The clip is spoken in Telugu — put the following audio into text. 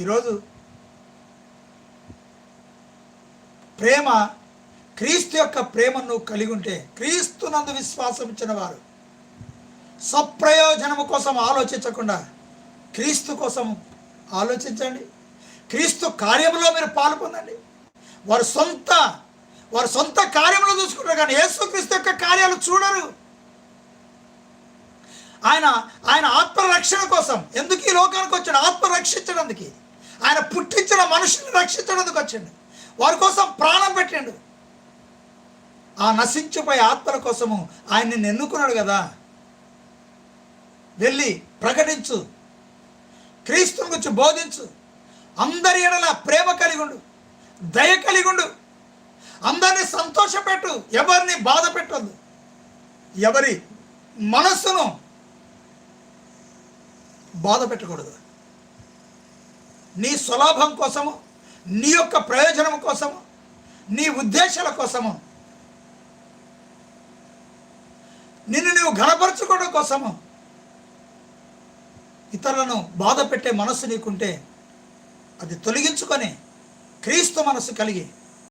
ఈరోజు ప్రేమ, క్రీస్తు యొక్క ప్రేమను నువ్వు కలిగి ఉంటే, క్రీస్తునందు విశ్వాసం ఇచ్చిన వారు సప్రయోజనము కోసం ఆలోచించకుండా క్రీస్తు కోసం ఆలోచించండి. క్రీస్తు కార్యంలో మీరు పాల్పొందండి. వారు సొంత కార్యములు చూసుకుంటారు, కానీ యేసుక్రీస్తు యొక్క కార్యాలు చూడరు. ఆయన ఆత్మరక్షణ కోసం ఎందుకు ఈ లోకానికి వచ్చాడు? ఆత్మ రక్షించడానికి. ఆయన పుట్టించిన మనుషుని రక్షించడానికి వచ్చాడు. వారి కోసం ప్రాణం పెట్టాడు. ఆ నశించిపోయే ఆత్మల కోసము ఆయన నిన్ను ఎన్నుకున్నాడు కదా. వెళ్ళి ప్రకటించు, క్రీస్తుని గురించి బోధించు, అందరి ఎడల ప్రేమ కలిగి ఉండు, దయ కలిగి ఉండు, అందరినీ సంతోషపెట్టు, ఎవరిని బాధ పెట్టొద్దు, ఎవరి మనస్సును బాధ పెట్టకూడదు. నీ స్వలాభం కోసము, నీ యొక్క ప్రయోజనం కోసము, నీ ఉద్దేశాల కోసము, నిన్ను నీవు ఘనపరచుకోవడం కోసము ఇతరులను బాధ పెట్టే మనస్సు నీకుంటే అది తొలగించుకొని క్రీస్తు మనస్సు కలిగి